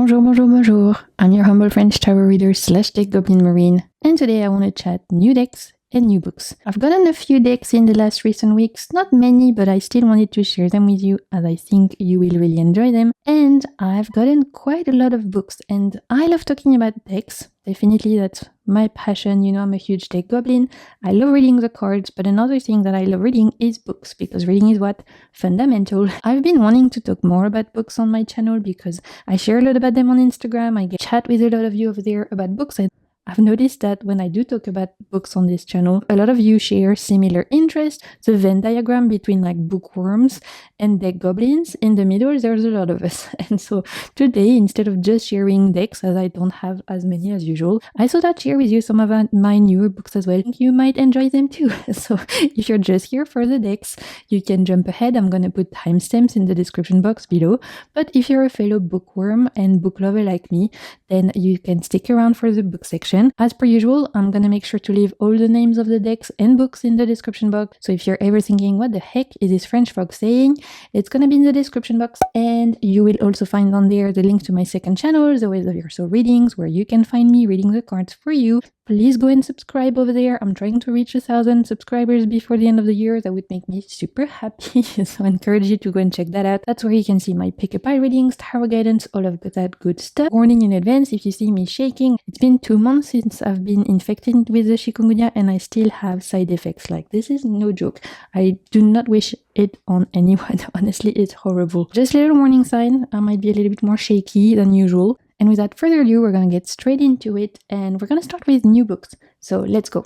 Bonjour, bonjour, bonjour. I'm your humble French tarot reader / deck goblin marine, and today I want to chat new decks and new books. I've gotten a few decks in the last recent weeks, not many, but I still wanted to share them with you as I think you will really enjoy them. And I've gotten quite a lot of books, and I love talking about decks. Definitely that's my passion. You know, I'm a huge deck goblin. I love reading the cards, but another thing that I love reading is books, because reading is what? Fundamental. I've been wanting to talk more about books on my channel because I share a lot about them on Instagram. I get chat with a lot of you over there about books. I've noticed that when I do talk about books on this channel, a lot of you share similar interests. The Venn diagram between like bookworms and deck goblins, in the middle there's a lot of us. And so today, instead of just sharing decks, as I don't have as many as usual, I thought I'd share with you some of my newer books as well. I think you might enjoy them too. So if you're just here for the decks, you can jump ahead. I'm going to put timestamps in the description box below. But if you're a fellow bookworm and book lover like me, then you can stick around for the book section. As per usual, I'm gonna make sure to leave all the names of the decks and books in the description box. So if you're ever thinking, what the heck is this French frog saying? It's gonna be in the description box, and you will also find on there the link to my second channel, The Ways of Your Soul Readings, where you can find me reading the cards for you. Please go and subscribe over there. I'm trying to reach 1,000 subscribers before the end of the year. That would make me super happy. So I encourage you to go and check that out. That's where you can see my pick a pile readings, tarot guidance, all of that good stuff. Warning in advance if you see me shaking. It's been 2 months since I've been infected with the chikungunya, and I still have side effects. Like, this is no joke. I do not wish it on anyone. Honestly, it's horrible. Just a little warning sign. I might be a little bit more shaky than usual. And without further ado, we're going to get straight into it, and we're going to start with new books. So let's go.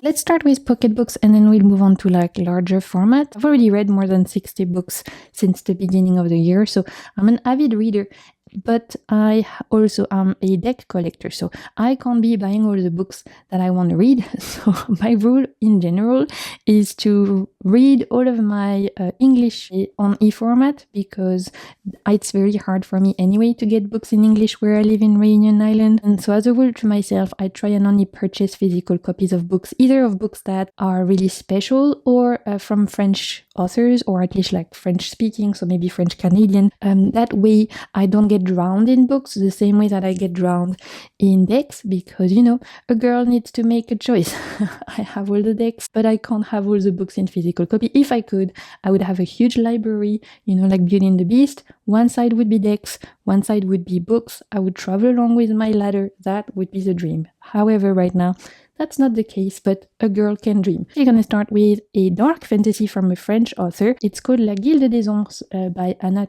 Let's start with pocketbooks, and then we'll move on to like larger format. I've already read more than 60 books since the beginning of the year, so I'm an avid reader. But I also am a deck collector, so I can't be buying all the books that I want to read. So my rule in general is to read all of my English on e-format, because it's very hard for me anyway to get books in English where I live in Reunion Island. And so as a rule to myself, I try and only purchase physical copies of books, either of books that are really special or from French authors, or at least like French speaking, so maybe French Canadian. That way I don't get drowned in books the same way that I get drowned in decks, because, you know, a girl needs to make a choice. I have all the decks, but I can't have all the books in physical copy. If I could, I would have a huge library, you know, like Beauty and the Beast. One side would be decks, one side would be books. I would travel along with my ladder. That would be the dream. However, right now, that's not the case, but a girl can dream. We're gonna start with a dark fantasy from a French author. It's called La Guilde des Ombres by Anna.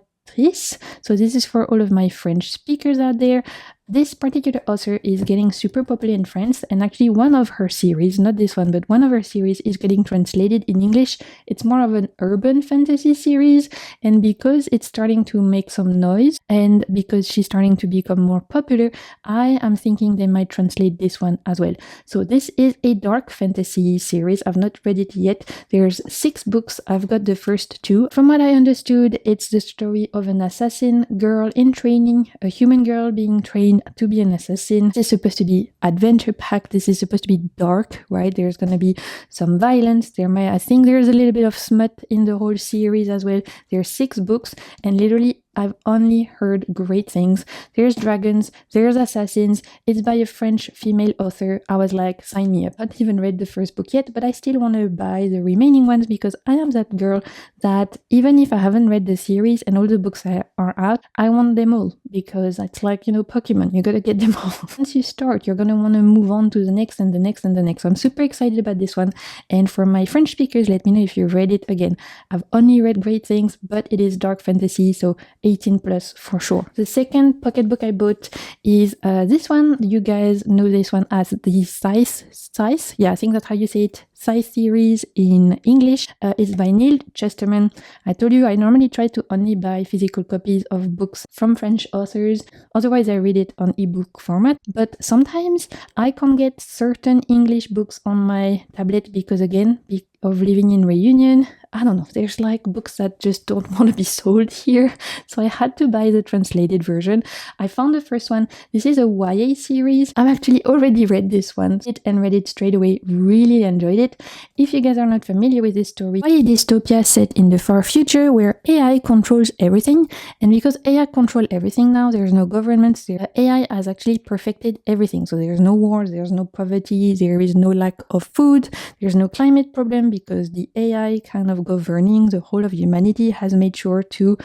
So this is for all of my French speakers out there. This particular author is getting super popular in France, and actually one of her series, not this one, but one of her series is getting translated in English. It's more of an urban fantasy series, and because it's starting to make some noise, and because she's starting to become more popular, I am thinking they might translate this one as well. So this is a dark fantasy series. I've not read it yet. There's 6 books. I've got the first 2. From what I understood, it's the story of an assassin girl in training, a human girl being trained to be an assassin. This is supposed to be adventure packed. This is supposed to be dark, right? There's gonna be some violence. I think there's a little bit of smut in the whole series as well. There's 6 books, and literally I've only heard great things. There's dragons, there's assassins. It's by a French female author. I was like, sign me up. I haven't even read the first book yet, but I still want to buy the remaining ones, because I am that girl that even if I haven't read the series and all the books are out, I want them all, because it's like, you know, Pokemon. You gotta get them all. Once you start, you're gonna want to move on to the next and the next and the next. So I'm super excited about this one. And for my French speakers, let me know if you've read it. Again, I've only read great things, but it is dark fantasy, so 18 plus for sure. The second pocket book I bought is this one. You guys know this one as the Size. Yeah, I think that's how you say it. Size series in English. It's by Neil Chesterman. I told you I normally try to only buy physical copies of books from French authors. Otherwise, I read it on ebook format. But sometimes I can't get certain English books on my tablet because, again, of living in Reunion, I don't know, there's like books that just don't want to be sold here. So I had to buy the translated version. I found the first one. This is a YA series. I've actually already read this one and read it straight away. Really enjoyed it. If you guys are not familiar with this story, YA dystopia set in the far future where AI controls everything. And because AI controls everything now, there's no governments. The AI has actually perfected everything. So there's no wars, there's no poverty, there is no lack of food, there's no climate problem because the AI kind of governing the whole of humanity has made sure to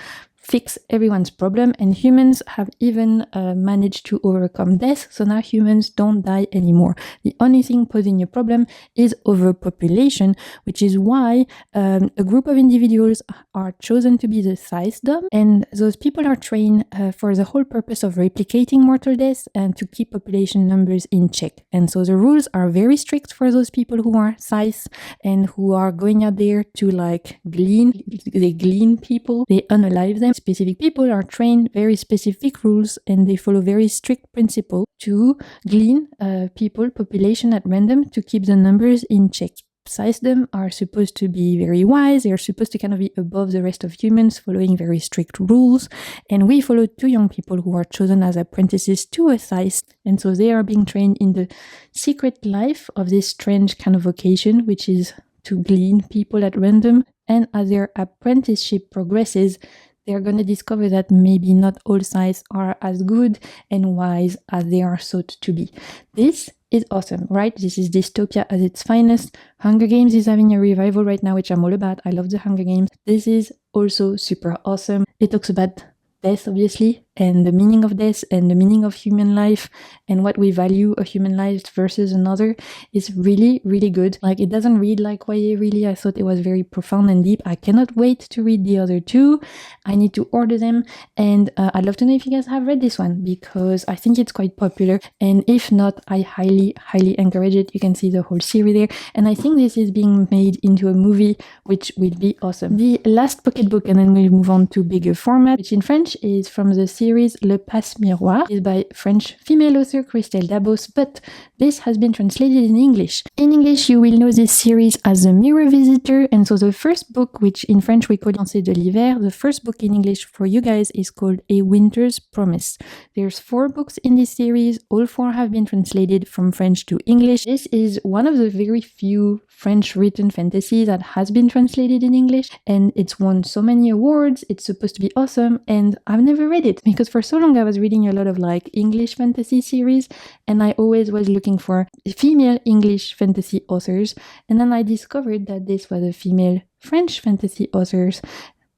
fix everyone's problem, and humans have even managed to overcome death, so now humans don't die anymore. The only thing posing a problem is overpopulation, which is why a group of individuals are chosen to be the Thaisdom, and those people are trained for the whole purpose of replicating mortal deaths and to keep population numbers in check. And so the rules are very strict for those people who are Thais and who are going out there to like glean. They glean people, they unalive them. Specific people are trained very specific rules and they follow very strict principles to glean population at random to keep the numbers in check. Thaisdom are supposed to be very wise. They're supposed to kind of be above the rest of humans, following very strict rules. And we follow two young people who are chosen as apprentices to a Thais. And so they are being trained in the secret life of this strange kind of vocation, which is to glean people at random. And as their apprenticeship progresses, they're going to discover that maybe not all Thais are as good and wise as they are thought to be. This is awesome, right? This is dystopia at its finest. Hunger Games is having a revival right now, which I'm all about. I love the Hunger Games. This is also super awesome. It talks about death, obviously, and the meaning of death and the meaning of human life and what we value a human life versus another is really, really good. Like, it doesn't read like YA really. I thought it was very profound and deep. I cannot wait to read the other two. I need to order them, and I'd love to know if you guys have read this one because I think it's quite popular, and if not, I highly, highly encourage it. You can see the whole series there, and I think this is being made into a movie, which will be awesome. The last pocketbook, and then we'll move on to bigger format, which in French is from the series Le Passe-Miroir, is by French female author Christelle Dabos, but this has been translated in English. In English, you will know this series as The Mirror Visitor, and so the first book, which in French we call Pensée de l'hiver, the first book in English for you guys is called A Winter's Promise. There's 4 books in this series, all 4 have been translated from French to English. This is one of the very few French written fantasy that has been translated in English, and it's won so many awards. It's supposed to be awesome, and I've never read it because for so long I was reading a lot of like English fantasy series, and I always was looking for female English fantasy authors, and then I discovered that this was a female French fantasy authors,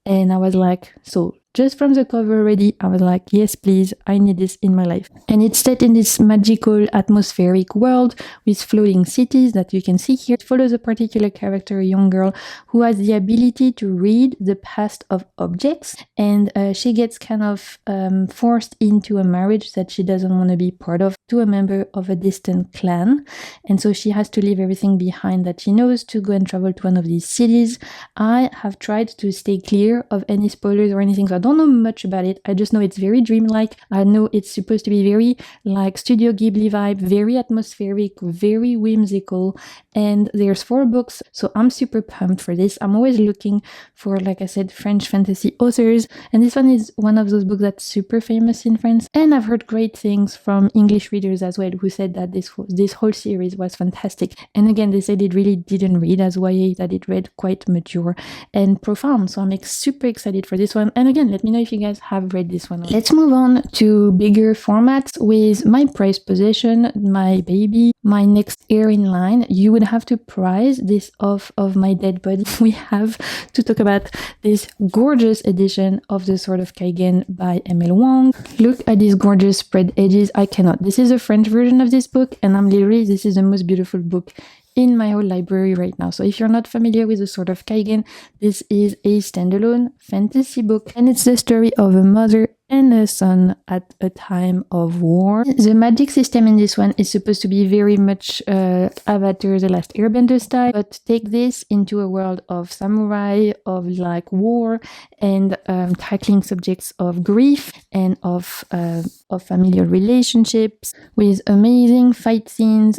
and I was like, so just from the cover already, I was like, yes, please, I need this in my life. And it's set in this magical atmospheric world with floating cities that you can see here. It follows a particular character, a young girl, who has the ability to read the past of objects. And she gets kind of forced into a marriage that she doesn't want to be part of to a member of a distant clan. And so she has to leave everything behind that she knows to go and travel to one of these cities. I have tried to stay clear of any spoilers or anything, so I don't know much about it. I just know it's very dreamlike. I know it's supposed to be very like Studio Ghibli vibe, very atmospheric, very whimsical, and there's 4 books, so I'm super pumped for this. I'm always looking for, like I said, French fantasy authors, and this one is one of those books that's super famous in France, and I've heard great things from English readers as well who said that this whole series was fantastic. And again, they said it really didn't read as YA, that it read quite mature and profound, so I'm super excited for this one. And again, let me know if you guys have read this one. Let's move on to bigger formats with my prized possession, my baby, my next heir in line. You would have to prize this off of my dead body. We have to talk about this gorgeous edition of The Sword of Kaigen by M.L. Wang. Look at these gorgeous spread edges. I cannot. This is a French version of this book, and this is the most beautiful book in my whole library right now. So if you're not familiar with The Sword of Kaigen, this is a standalone fantasy book, and it's the story of a mother and a son at a time of war. The magic system in this one is supposed to be very much Avatar The Last Airbender style, but take this into a world of samurai, of like war, and tackling subjects of grief and of familial relationships with amazing fight scenes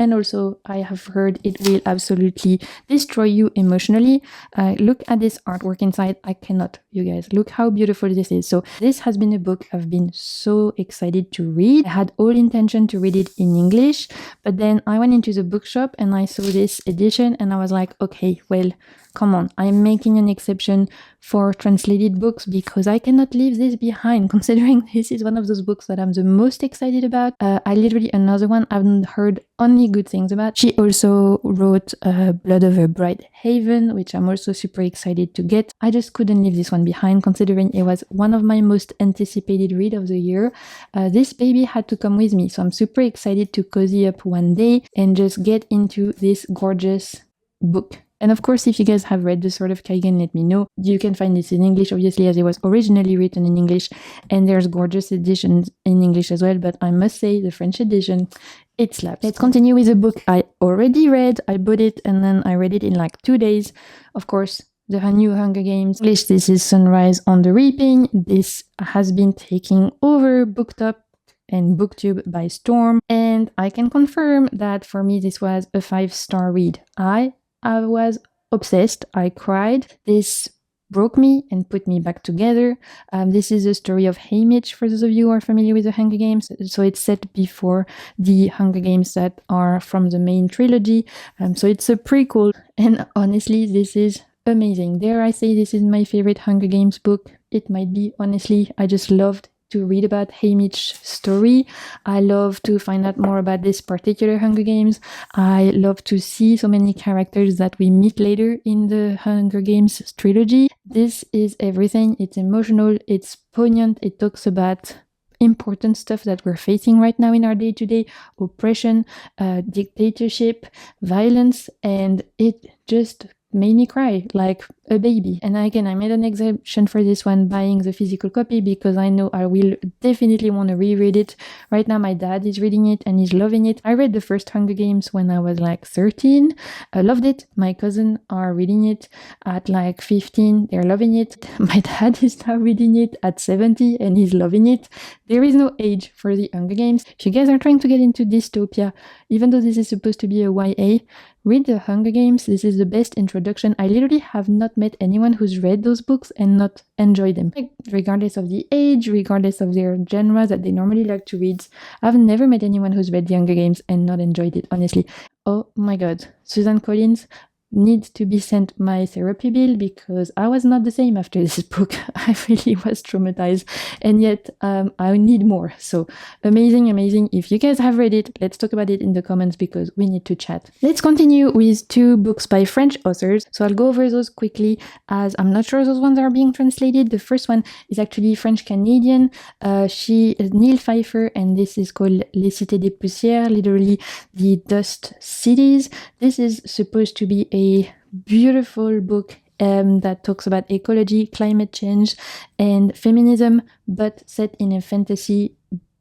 and also I have heard it will absolutely destroy you emotionally. Look at this artwork inside. I cannot, you guys, look how beautiful this is. So this has been a book I've been so excited to read. I had all intention to read it in English, but then I went into the bookshop and I saw this edition and I was like, okay, well, come on, I'm making an exception for translated books because I cannot leave this behind, considering this is one of those books that I'm the most excited about. I literally, another one I've heard only good things about. She also wrote Blood of a Bright Haven, which I'm also super excited to get. I just couldn't leave this one behind, considering it was one of my most anticipated read of the year. This baby had to come with me, so I'm super excited to cozy up one day and just get into this gorgeous book. And of course, if you guys have read The Sword of Kaigen, let me know. You can find this in English, obviously, as it was originally written in English, and there's gorgeous editions in English as well, but I must say the French edition, it slaps. Let's continue with a book I already read. I bought it and then I read it in like 2 days. Of course, the new Hunger Games. English, this is Sunrise on the Reaping. This has been taking over BookTok and BookTube by storm, and I can confirm that for me this was a 5-star read. I was obsessed. I cried. This broke me and put me back together. This is the story of Haymitch, for those of you who are familiar with the Hunger Games. So it's set before the Hunger Games that are from the main trilogy. So it's a prequel, and honestly, this is amazing. Dare I say this is my favorite Hunger Games book? It might be, honestly. I just loved to read about Haymitch's story. I love to find out more about this particular Hunger Games. I love to see so many characters that we meet later in the Hunger Games trilogy. This is everything. It's emotional, it's poignant, it talks about important stuff that we're facing right now in our day-to-day: oppression, dictatorship, violence, and it just made me cry like a baby. And again, I made an exception for this one, buying the physical copy, because I know I will definitely want to reread it. Right now my dad is reading it and he's loving it. I read the first Hunger Games when I was like 13. I loved it. My cousin are reading it at like 15. They're loving it. My dad is now reading it at 70 and he's loving it. There is no age for the Hunger Games. If you guys are trying to get into dystopia, even though this is supposed to be a YA, read the Hunger Games. This is the best introduction. I literally have not met anyone who's read those books and not enjoyed them. Like, regardless of the age, regardless of their genre that they normally like to read, I've never met anyone who's read the Hunger Games and not enjoyed it, honestly. Oh my god. Susan Collins needs to be sent my therapy bill, because I was not the same after this book. I really was traumatized, and yet I need more. So amazing. If you guys have read it, let's talk about it in the comments, because we need to chat. Let's continue with 2 books by French authors. So I'll go over those quickly, as I'm not sure those ones are being translated. The first one is actually French-Canadian. She is Neil Pfeiffer, and this is called Les Cités des Poussières, literally the dust cities. This is supposed to be a beautiful book that talks about ecology, climate change, and feminism, but set in a fantasy,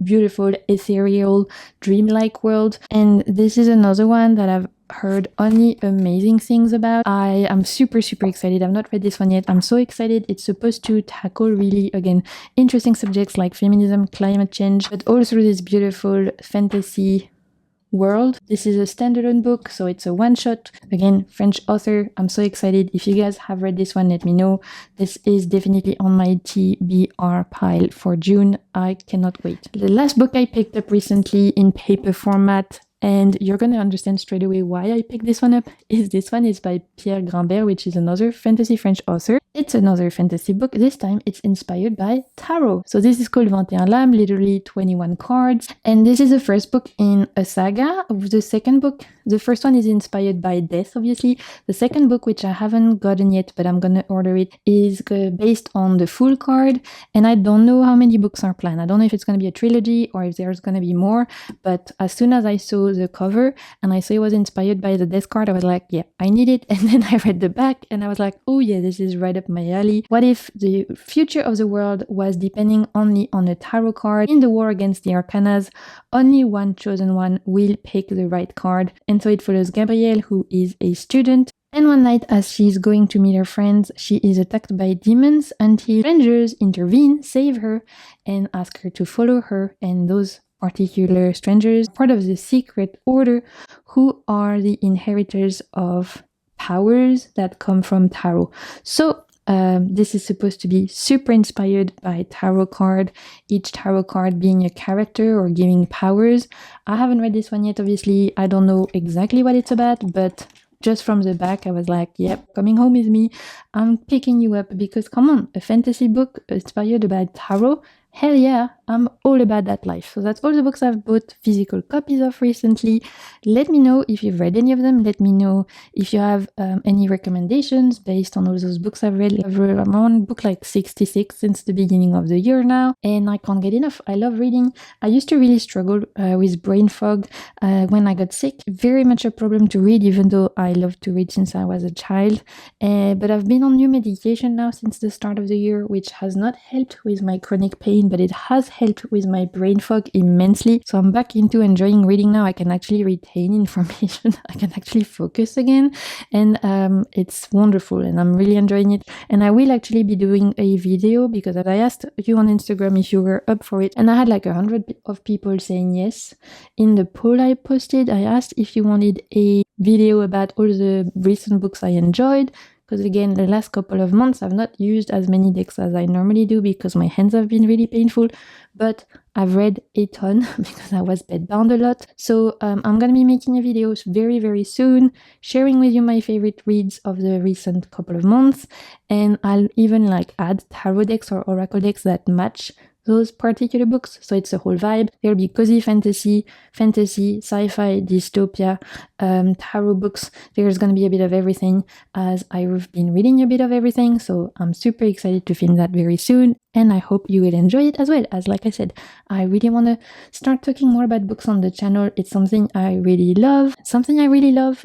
beautiful, ethereal, dreamlike world. And this is another one that I've heard only amazing things about. I am super excited. I've not read this one yet. I'm so excited. It's supposed to tackle really, again, interesting subjects like feminism, climate change, but also this beautiful fantasy world. This is a standalone book, so it's a one-shot. Again, French author. I'm so excited. If you guys have read this one, let me know. This is definitely on my TBR pile for June. I cannot wait. The last book I picked up recently in paper format, and you're going to understand straight away why I picked this one up, is this one is by Pierre Grimbert, which is another fantasy French author. It's another fantasy book. This time it's inspired by tarot. So this is called 21 Lames, literally 21 cards. And this is the first book in a saga. The second book, the first one is inspired by death, obviously. The second book, which I haven't gotten yet, but I'm going to order it, is based on the Fool card. And I don't know how many books are planned. I don't know if it's going to be a trilogy or if there's going to be more. But as soon as I saw the cover and I saw it was inspired by the death card, I was like, yeah, I need it. And then I read the back and I was like, oh yeah, this is right up my alley. What if the future of the world was depending only on a tarot card? In the war against the Arcanas, only one chosen one will pick the right card. And so it follows Gabrielle, who is a student. And one night, as she's going to meet her friends, she is attacked by demons until strangers intervene, save her, and ask her to follow her. And those particular strangers, part of the secret order, who are the inheritors of powers that come from tarot. So this is supposed to be super inspired by tarot card, each tarot card being a character or giving powers. I haven't read this one yet, obviously. I don't know exactly what it's about, but just from the back, I was like, yep, coming home with me. I'm picking you up because, come on, a fantasy book inspired by tarot. Hell yeah, I'm all about that life. So that's all the books I've bought physical copies of recently. Let me know if you've read any of them. Let me know if you have any recommendations based on all those books I've read. I'm on book like 66 since the beginning of the year now, and I can't get enough. I love reading. I used to really struggle with brain fog when I got sick. Very much a problem to read, even though I love to read since I was a child. But I've been on new medication now since the start of the year, which has not helped with my chronic pain, but it has helped with my brain fog immensely. So I'm back into enjoying reading now. I can actually retain information. I can actually focus again. And it's wonderful and I'm really enjoying it. And I will actually be doing a video because I asked you on Instagram if you were up for it. And I had like 100 of people saying yes. In the poll I posted, I asked if you wanted a video about all the recent books I enjoyed. Because again, the last couple of months, I've not used as many decks as I normally do because my hands have been really painful, but I've read a ton because I was bedbound a lot. So I'm going to be making a video very, very soon, sharing with you my favorite reads of the recent couple of months. And I'll even like add tarot decks or oracle decks that match those particular books. So it's a whole vibe. There'll be cozy fantasy, sci-fi, dystopia, tarot books. There's going to be a bit of everything as I've been reading a bit of everything. So I'm super excited to film that very soon. And I hope you will enjoy it as well. As like I said, I really want to start talking more about books on the channel. It's something I really love,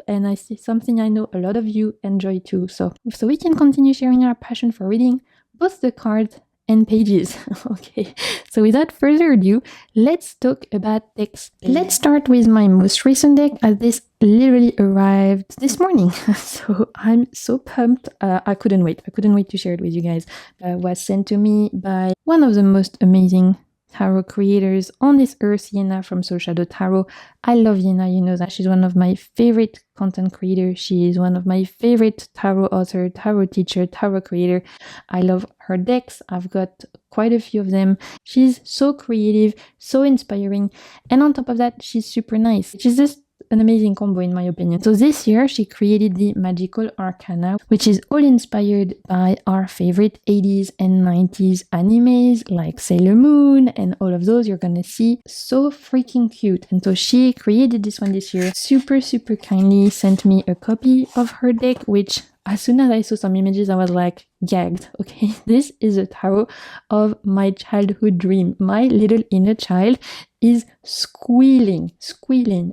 and I see something I know a lot of you enjoy too. So we can continue sharing our passion for reading both the cards and pages. Okay, so without further ado, let's talk about decks. Let's start with my most recent deck, as this literally arrived this morning. So I'm so pumped. I couldn't wait to share it with you guys. It was sent to me by one of the most amazing tarot creators on this earth, Yena from Soul Shadow Tarot. I love Yena, you know that. She's one of my favorite content creators. She is one of my favorite tarot author, tarot teacher, tarot creator. I love her decks. I've got quite a few of them. She's so creative, so inspiring, and on top of that, she's super nice. She's just an amazing combo in my opinion. So this year she created the Magical Arcana, which is all inspired by our favorite 80s and 90s animes like Sailor Moon and all of those you're gonna see. So freaking cute. And so she created this one this year. Super kindly sent me a copy of her deck, which as soon as I saw some images, I was like, gagged. Okay, this is a tarot of my childhood dream. My little inner child is squealing.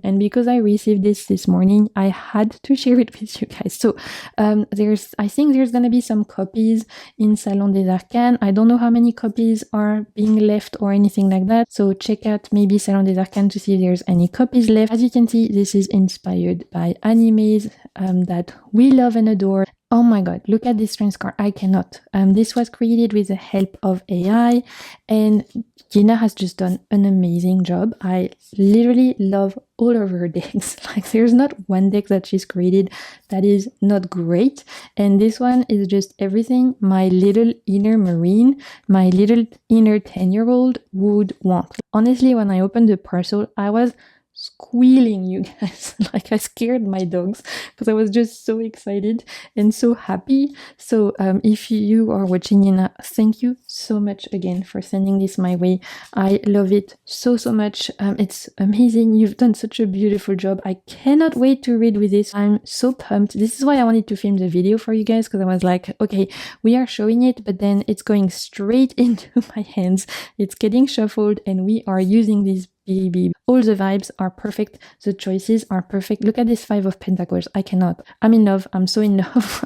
And because I received this morning, I had to share it with you guys. So I think there's gonna be some copies in Salon des Arcanes. I don't know how many copies are being left or anything like that. So check out maybe Salon des Arcanes to see if there's any copies left. As you can see, this is inspired by animes that we love and adore. Oh my god, look at this strange card. I cannot. This was created with the help of AI, and Gina has just done an amazing job. I literally love all of her decks. Like, there's not one deck that she's created that is not great. And this one is just everything my little inner Marine, my little inner 10-year-old would want. Honestly, when I opened the parcel, I was squealing, you guys. Like, I scared my dogs because I was just so excited and so happy. So if you are watching, Yena, thank you so much again for sending this my way. I love it so much. It's amazing. You've done such a beautiful job. I cannot wait to read with this. I'm so pumped. This is why I wanted to film the video for you guys, because I was like, okay, we are showing it, but then it's going straight into my hands. It's getting shuffled and we are using these baby. All the vibes are perfect. The choices are perfect. Look at this 5 of Pentacles. I cannot. I'm in love. I'm so in love.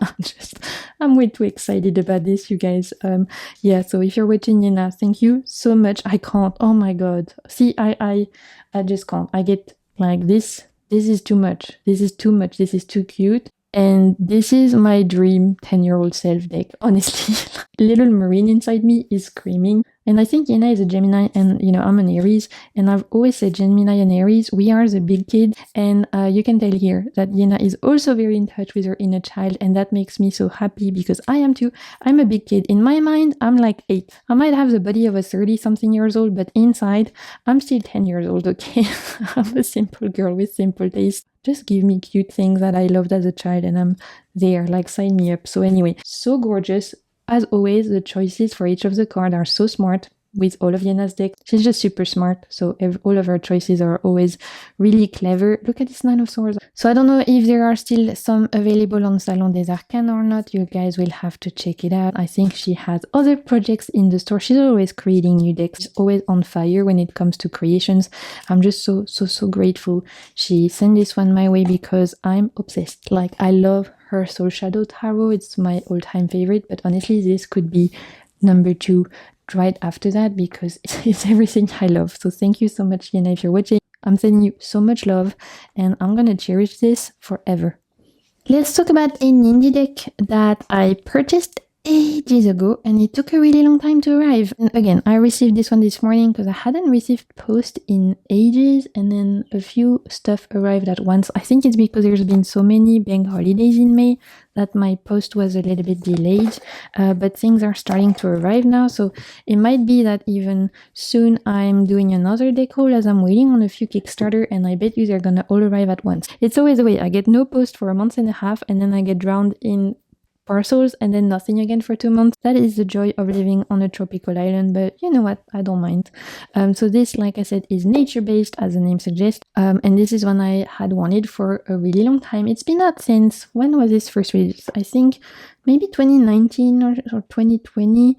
I'm way too excited about this, you guys. Yeah, so if you're watching, Yena, thank you so much. I can't. Oh my god. See, I just can't. I get like this. This is too much. This is too much. This is too cute. And this is my dream 10-year-old self deck, honestly. Little Marine inside me is screaming. And I think Yena is a Gemini, and I'm an Aries, and I've always said Gemini and Aries, we are the big kid, and you can tell here that Yena is also very in touch with her inner child, and that makes me so happy because I am too. I'm a big kid. In my mind, I'm like 8. I might have the body of a 30-something years old, but inside, I'm still 10 years old, okay? I'm a simple girl with simple taste. Just give me cute things that I loved as a child, and I'm there, like sign me up. So anyway, so gorgeous. As always, the choices for each of the cards are so smart with all of Yena's deck. She's just super smart, so all of her choices are always really clever. Look at this 9 of Swords. So I don't know if there are still some available on Salon des Arcanes or not. You guys will have to check it out. I think she has other projects in the store. She's always creating new decks. She's always on fire when it comes to creations. I'm just so grateful she sent this one my way because I'm obsessed. Like, I love her Soul Shadow Tarot. It's my all-time favorite, but honestly, this could be number 2 right after that because it's everything I love. So thank you so much, Yena, if you're watching. I'm sending you so much love, and I'm gonna cherish this forever. Let's talk about an indie deck that I purchased ages ago, and it took a really long time to arrive. And again, I received this one this morning because I hadn't received post in ages, and then a few stuff arrived at once. I think it's because there's been so many bank holidays in May that my post was a little bit delayed, but things are starting to arrive now, so it might be that even soon I'm doing another deck haul as I'm waiting on a few Kickstarter, and I bet you they're gonna all arrive at once. It's always the way. I get no post for a month and a half, and then I get drowned in parcels and then nothing again for 2 months. That is the joy of living on a tropical island, but you know what, I don't mind. So this, like I said, is nature-based, as the name suggests, and this is one I had wanted for a really long time. It's been out since, when was this first released? I think maybe 2019 or 2020.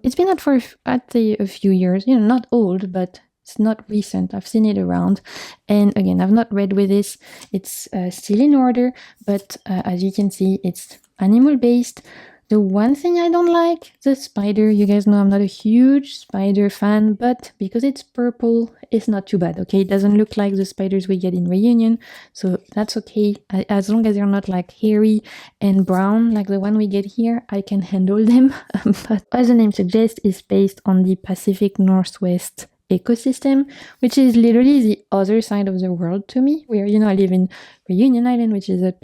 It's been out for, I'd say, a few years, not old, but it's not recent. I've seen it around, and again, I've not read with this. It's still in order, but as you can see, it's animal based. The one thing I don't like, the spider. You guys know I'm not a huge spider fan, but because it's purple, it's not too bad, okay? It doesn't look like the spiders we get in Reunion, so that's okay. As long as they're not like hairy and brown like the one we get here, I can handle them. But as the name suggests, it's based on the Pacific Northwest ecosystem, which is literally the other side of the world to me, where I live in Reunion Island, which is a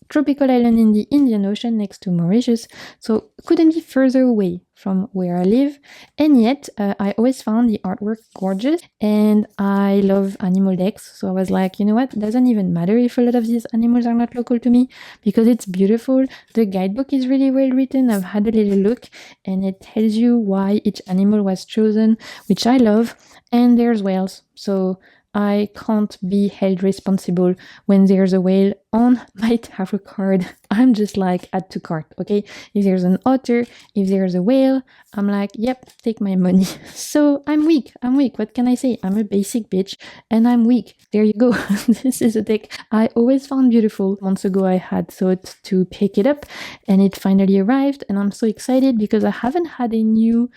tropical island in the Indian Ocean next to Mauritius, so couldn't be further away from where I live. And yet I always found the artwork gorgeous, and I love animal decks, so I was like, you know what, it doesn't even matter if a lot of these animals are not local to me because it's beautiful. The guidebook is really well written. I've had a little look, and it tells you why each animal was chosen, which I love. And there's whales, so I can't be held responsible when there's a whale on my tarot card. I'm just like, add to cart, okay? If there's an otter, if there's a whale, I'm like, yep, take my money. So I'm weak. What can I say? I'm a basic bitch and I'm weak. There you go. This is a deck I always found beautiful. Months ago, I had thought to pick it up, and it finally arrived, and I'm so excited because I haven't had a new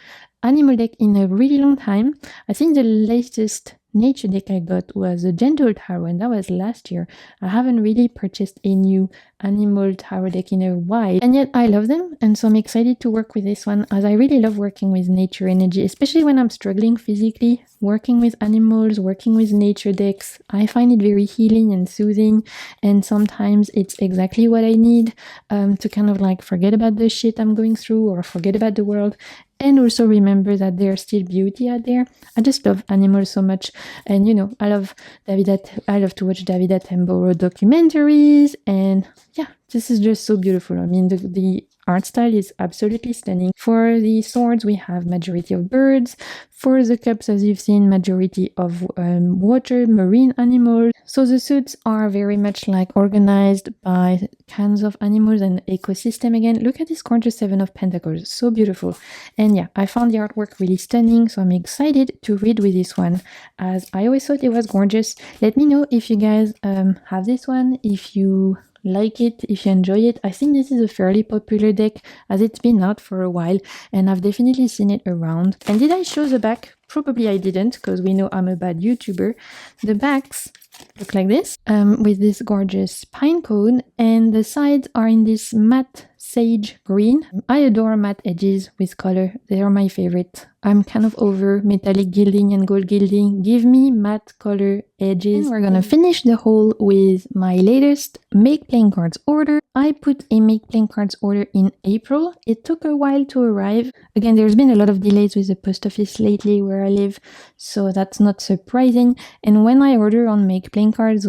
animal deck in a really long time. I think the latest nature deck I got was a Gentle Tarot, and that was last year. I haven't really purchased a new animal tarot deck in a while, and yet I love them, and so I'm excited to work with this one, as I really love working with nature energy, especially when I'm struggling physically. Working with animals, working with nature decks, I find it very healing and soothing, and sometimes it's exactly what I need to kind of like forget about the shit I'm going through or forget about the world, and also remember that there's still beauty out there. I just love animals so much, and I love to watch David Attenborough documentaries, and yeah, this is just so beautiful. I mean, the art style is absolutely stunning. For the swords, we have majority of birds. For the cups, as you've seen, majority of water, marine animals. So the suits are very much like organized by kinds of animals and ecosystem again. Look at this gorgeous 7 of Pentacles, so beautiful. And yeah, I found the artwork really stunning, so I'm excited to read with this one, as I always thought it was gorgeous. Let me know if you guys have this one, if you like it, if you enjoy it. I think this is a fairly popular deck, as it's been out for a while, and I've definitely seen it around. And did I show the back? Probably I didn't, because we know I'm a bad YouTuber. The backs Look like this, with this gorgeous pine cone, and the sides are in this matte sage green. I adore matte edges with color. They are my favorite. I'm kind of over metallic gilding and gold gilding. Give me matte color edges. And we're gonna finish the haul with my latest Make Playing Cards order. I put a Make Playing Cards order in April. It took a while to arrive. Again, there's been a lot of delays with the post office lately where I live, so that's not surprising. And when I order on Make Playing Cards,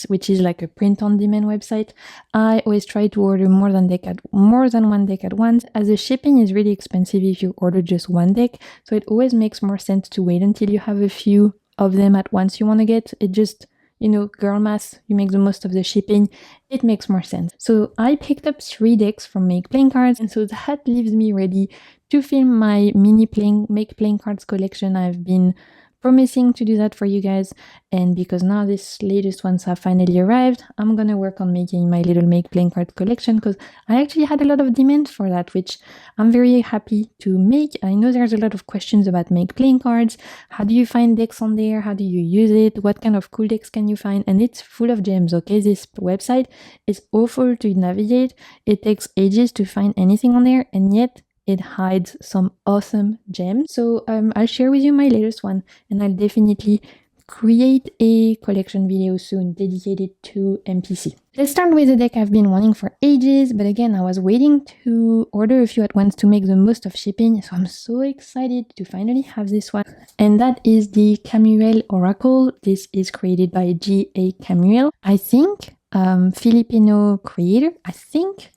which is like a print-on-demand website, I always try to order more than one deck at once, as the shipping is really expensive if you order just one deck. So it always makes more sense to wait until you have a few of them at once you want to get. It just, girl math, you make the most of the shipping. It makes more sense. So I picked up 3 decks from Make Playing Cards, and so that leaves me ready to film my Make Playing Cards collection. I've been promising to do that for you guys, and because now these latest ones have finally arrived, I'm gonna work on making my little Make Playing Card collection, because I actually had a lot of demand for that, which I'm very happy to make. I know there's a lot of questions about Make Playing Cards. How do you find decks on there? How do you use it? What kind of cool decks can you find? And it's full of gems, okay? This website is awful to navigate. It takes ages to find anything on there, and yet it hides some awesome gems. So I'll share with you my latest one, and I'll definitely create a collection video soon dedicated to MPC. Let's start with a deck I've been wanting for ages, but again, I was waiting to order a few at once to make the most of shipping, so I'm so excited to finally have this one. And that is the Camuel Oracle. This is created by G.A. Camuel. I think Filipino creator, I think.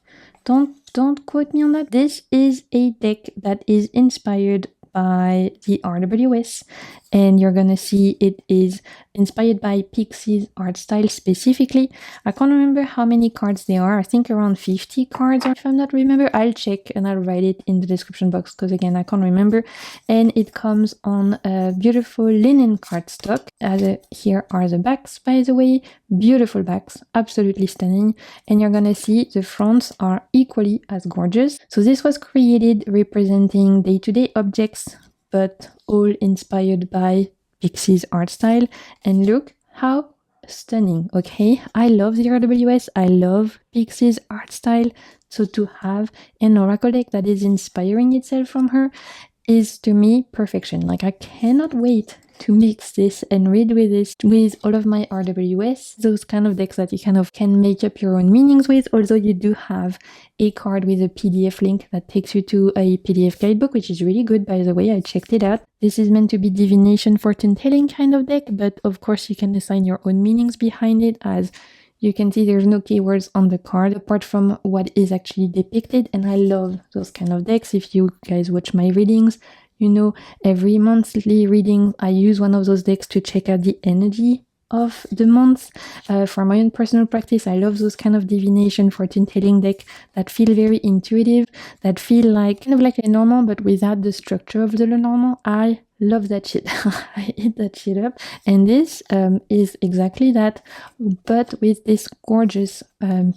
Don't quote me on that. This is a deck that is inspired by the RWS, and you're gonna see it is inspired by Pixie's art style specifically. I can't remember how many cards there are. I think around 50 cards, or if I'm not remember, I'll check and I'll write it in the description box, because again, I can't remember. And it comes on a beautiful linen cardstock. Here are the backs, by the way. Beautiful backs, absolutely stunning. And you're gonna see the fronts are equally as gorgeous. So this was created representing day-to-day objects, but all inspired by Pixie's art style. And look how stunning, okay? I love the RWS, I love Pixie's art style. So to have an oracle deck that is inspiring itself from her is, to me, perfection. Like, I cannot wait to mix this and read with this with all of my RWS, those kind of decks that you kind of can make up your own meanings with. Although you do have a card with a PDF link that takes you to a PDF guidebook, which is really good, by the way. I checked it out. This is meant to be divination, fortune telling kind of deck, but of course you can assign your own meanings behind it. As you can see, there's no keywords on the card apart from what is actually depicted, and I love those kind of decks. If you guys watch my readings, you know, every monthly reading, I use one of those decks to check out the energy of the month. For my own personal practice, I love those kind of divination, fortune telling deck that feel very intuitive, that feel like kind of like a normal, but without the structure of the normal. I love that shit. I eat that shit up. And this is exactly that, but with this gorgeous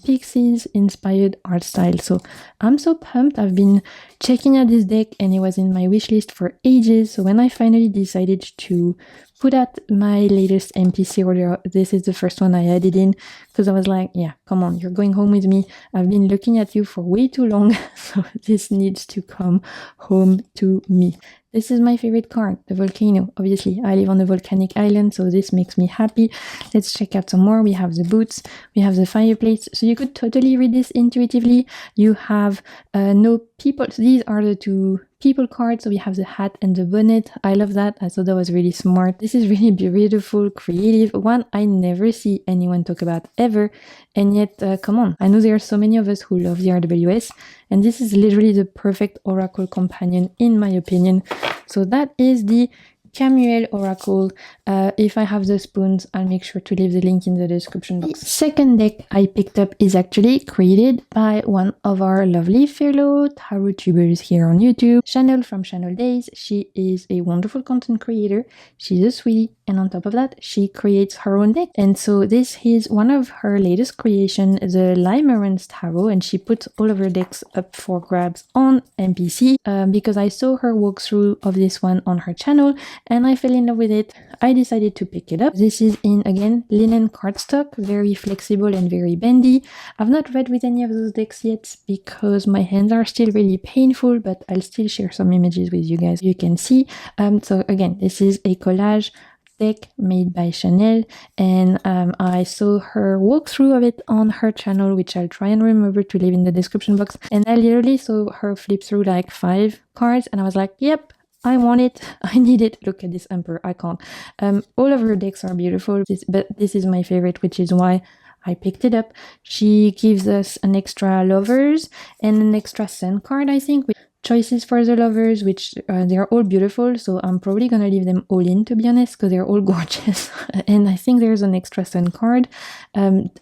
Pixies inspired art style. So I'm so pumped. I've been checking out this deck and it was in my wish list for ages. So when I finally decided to put out my latest MPC order, this is the first one I added in, because I was like, yeah, come on, you're going home with me. I've been looking at you for way too long, so this needs to come home to me. This is my favorite card, the volcano. Obviously, I live on a volcanic island, so this makes me happy. Let's check out some more. We have the boots, we have the fireplace. So you could totally read this intuitively. You have no people. So these are the 2 people cards. So we have the hat and the bonnet. I love that. I thought that was really smart. This is really beautiful, creative, one I never see anyone talk about ever. And yet, come on, I know there are so many of us who love the RWS, and this is literally the perfect oracle companion in my opinion. So that is the Camuel Oracle. If I have the spoons, I'll make sure to leave the link in the description box. The second deck I picked up is actually created by one of our lovely fellow tarot tubers here on YouTube, Chanel from Chanel Days. She is a wonderful content creator. She's a sweetie. And on top of that, she creates her own deck. And so this is one of her latest creation, the Limerence Tarot, and she puts all of her decks up for grabs on NPC because I saw her walkthrough of this one on her channel and I fell in love with it. I decided to pick it up. This is in, again, linen cardstock, very flexible and very bendy. I've not read with any of those decks yet because my hands are still really painful, but I'll still share some images with you guys. You can see. So again, this is a collage deck made by Chanel, and I saw her walkthrough of it on her channel, which I'll try and remember to leave in the description box. And I literally saw her flip through like 5 cards, and I was like, yep, I want it, I need it. Look at this Emperor icon. All of her decks are beautiful, but this is my favorite, which is why I picked it up. She gives us an extra Lovers and an extra Sun card, I think, with choices for the Lovers, which they're all beautiful, so I'm probably gonna leave them all in, to be honest, because they're all gorgeous. And I think there's an extra Sun card.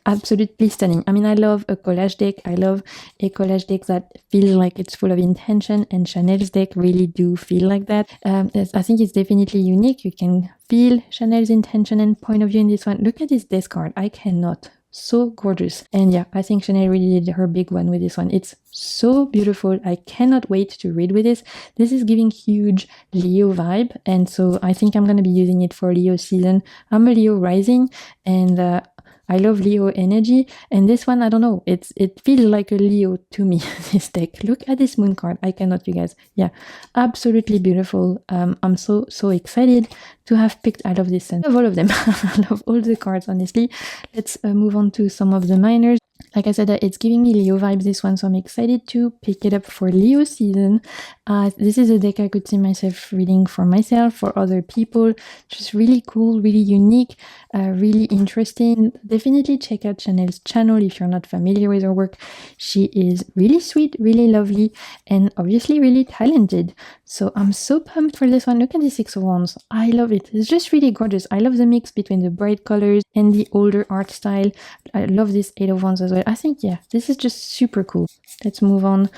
Absolutely stunning. I mean, I love a collage deck. I love a collage deck that feels like it's full of intention, and Chanel's deck really do feel like that. I think it's definitely unique. You can feel Chanel's intention and point of view in this one. Look at this desk card. I cannot. So gorgeous. And yeah, I think Chanel really did her big one with this one. It's so beautiful. I cannot wait to read with this. This is giving huge Leo vibe, and so I think I'm going to be using it for Leo season. I'm a Leo rising, and I love Leo energy, and this one, I don't know, it feels like a Leo to me, this deck. Look at this moon card. I cannot, you guys. Yeah, absolutely beautiful. I'm so excited to have picked. I love this, and I love all of them. I love all the cards, honestly. Let's move on to some of the minors. Like I said, it's giving me Leo vibes, this one, so I'm excited to pick it up for Leo season. This is a deck I could see myself reading for myself, for other people. Just really cool, really unique, really interesting. Definitely check out Chanel's channel if you're not familiar with her work. She is really sweet, really lovely, and obviously really talented. So I'm so pumped for this one. Look at the 6 of Wands. I love it. It's just really gorgeous. I love the mix between the bright colors and the older art style. I love this 8 of Wands as well. I think, yeah, this is just super cool. Let's move on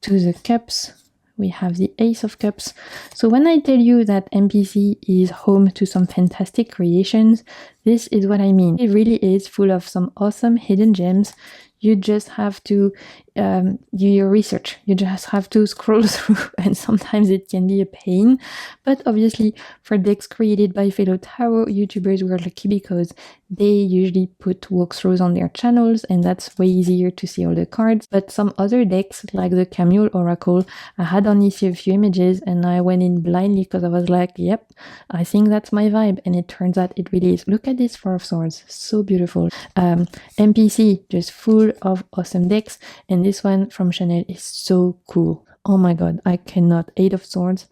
to the cups. We have the Ace of Cups. So when I tell you that NPC is home to some fantastic creations, this is what I mean. It really is full of some awesome hidden gems. You just have to do your research. You just have to scroll through, and sometimes it can be a pain. But obviously, for decks created by fellow tarot YouTubers, we're lucky because they usually put walkthroughs on their channels, and that's way easier to see all the cards. But some other decks, like the Camille Oracle, I had only seen a few images, and I went in blindly because I was like, yep, I think that's my vibe. And it turns out it really is. Look at this 4 of Swords. So beautiful. NPC, just full of awesome decks. And this one from Chanel is so cool. Oh my god, I cannot. 8 of Swords.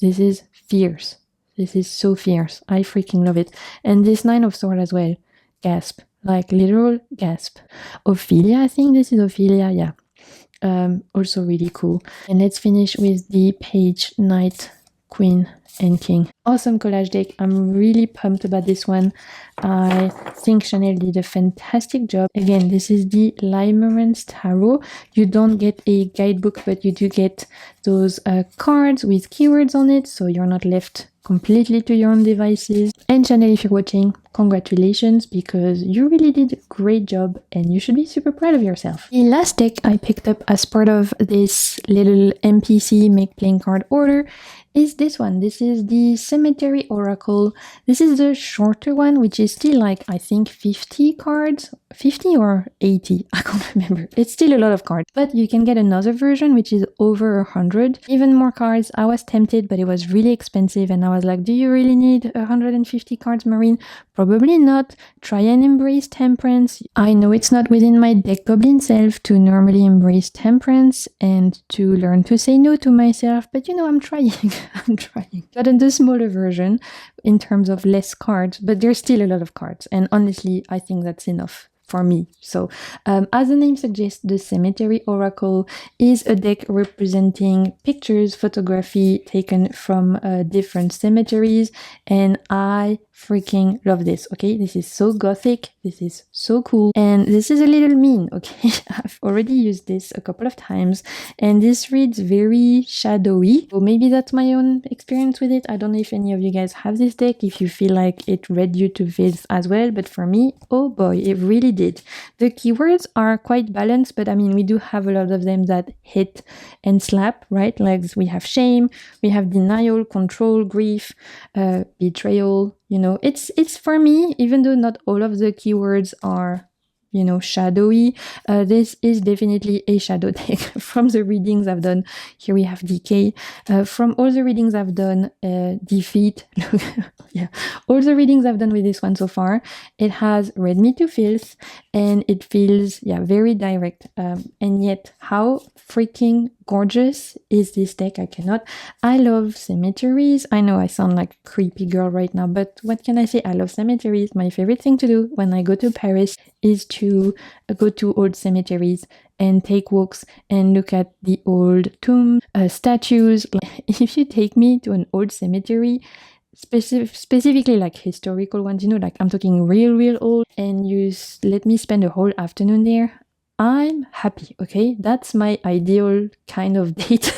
This is fierce. This is so fierce. I freaking love it. And this 9 of Swords as well. Gasp. Like literal gasp. Ophelia, I think this is Ophelia. Yeah. Also really cool. And let's finish with the Page, Knight, Queen, and King. Awesome collage deck. I'm really pumped about this one. I think Chanel did a fantastic job. Again, this is the Limerence Tarot. You don't get a guidebook, but you do get those cards with keywords on it, so you're not left completely to your own devices. And Chanel, if you're watching, congratulations, because you really did a great job and you should be super proud of yourself. The last deck I picked up as part of this little NPC make playing card order is this one. This is the Cemetery Oracle. This is the shorter one, which is still like, I think 50 cards, 50 or 80, I can't remember. It's still a lot of cards, but you can get another version which is over 100, even more cards. I was tempted, but it was really expensive, and I was like, do you really need 150 cards, Marine? Probably not. Try and embrace temperance. I know it's not within my deck goblin self to normally embrace temperance and to learn to say no to myself, but you know, I'm trying. I'm trying. Gotten the smaller version in terms of less cards, but there's still a lot of cards, and honestly, I think that's enough for me. So as the name suggests, the Cemetery Oracle is a deck representing pictures, photography taken from different cemeteries, and I freaking love this, okay? This is so gothic, this is so cool, and this is a little mean, okay? I've already used this a couple of times, and this reads very shadowy. So maybe that's my own experience with it. I don't know if any of you guys have this deck, if you feel like it read you to filth as well, but for me, oh boy, it really did. The keywords are quite balanced, but I mean, we do have a lot of them that hit and slap, right? Like we have shame, we have denial, control, grief, betrayal. You know, it's for me, even though not all of the keywords are, you know, shadowy, this is definitely a shadow deck. From the readings I've done, here we have decay. From all the readings I've done, defeat. Yeah, all the readings I've done with this one so far, it has read me to filth, and it feels, yeah, very direct. And yet, how freaking gorgeous is this deck? I cannot. I love cemeteries. I know I sound like a creepy girl right now, but what can I say? I love cemeteries. My favorite thing to do when I go to Paris is to go to old cemeteries and take walks and look at the old tombs, statues. If you take me to an old cemetery, specifically like historical ones, you know, like I'm talking real old, and you let me spend a whole afternoon there, I'm happy, okay? That's my ideal kind of date.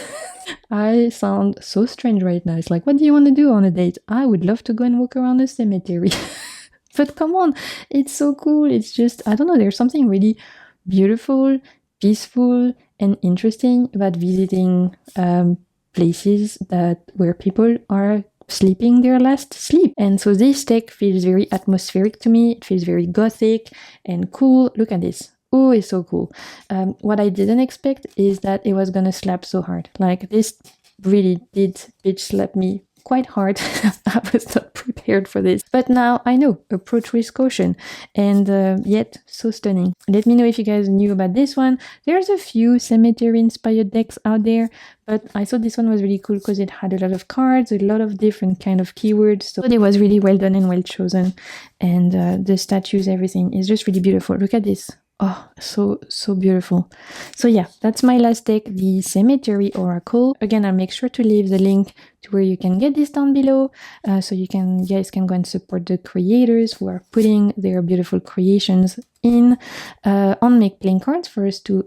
I sound so strange right now. It's like, what do you want to do on a date? I would love to go and walk around a cemetery. But come on, it's so cool. It's just, I don't know, there's something really beautiful, peaceful, and interesting about visiting places where people are sleeping their last sleep. And so this deck feels very atmospheric to me. It feels very gothic and cool. Look at this. Oh, it's so cool. What I didn't expect is that it was gonna slap so hard. Like, this really did bitch slap me quite hard. I was not prepared for this, but now I know. Approach with caution, and yet so stunning. Let me know if you guys knew about this one. There's a few cemetery inspired decks out there, but I thought this one was really cool because it had a lot of cards, a lot of different kind of keywords, so it was really well done and well chosen. And the statues, everything is just really beautiful. Look at this. Oh, so beautiful. So yeah, that's my last deck, the Cemetery Oracle. Again, I'll make sure to leave the link to where you can get this down below, so you guys can go and support the creators who are putting their beautiful creations in on Make playing cards for us to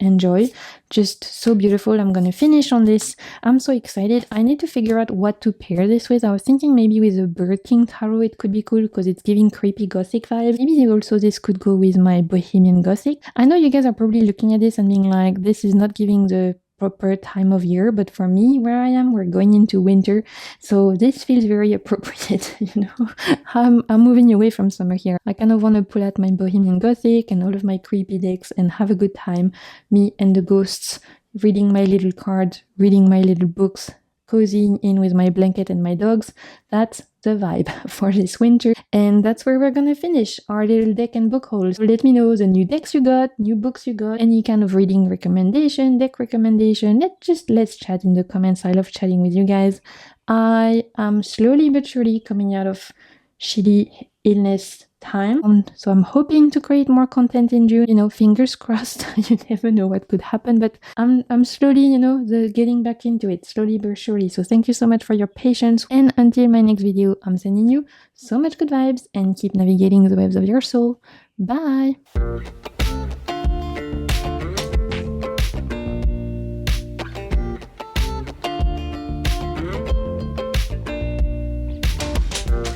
enjoy. Just so beautiful. I'm gonna finish on this. I'm so excited. I need to figure out what to pair this with. I was thinking maybe with the Bird King Tarot it could be cool because it's giving creepy gothic vibes. Maybe also this could go with my Bohemian Gothic. I know you guys are probably looking at this and being like, this is not giving the proper time of year, but for me, where I am, we're going into winter, so this feels very appropriate. You know, I'm moving away from summer here. I kind of want to pull out my Bohemian Gothic and all of my creepy decks and have a good time, me and the ghosts, reading my little cards, reading my little books, cozying in with my blanket and my dogs. That's the vibe for this winter, and that's where we're gonna finish our little deck and book haul. So let me know the new decks you got, new books you got, any kind of reading recommendation, deck recommendation. Let's chat in the comments. I love chatting with you guys. I am slowly but surely coming out of shitty illness time, so I'm hoping to create more content in June. You know, fingers crossed. You never know what could happen, but I'm slowly, you know, getting back into it, slowly but surely. So thank you so much for your patience, and until my next video, I'm sending you so much good vibes, and keep navigating the waves of your soul. Bye.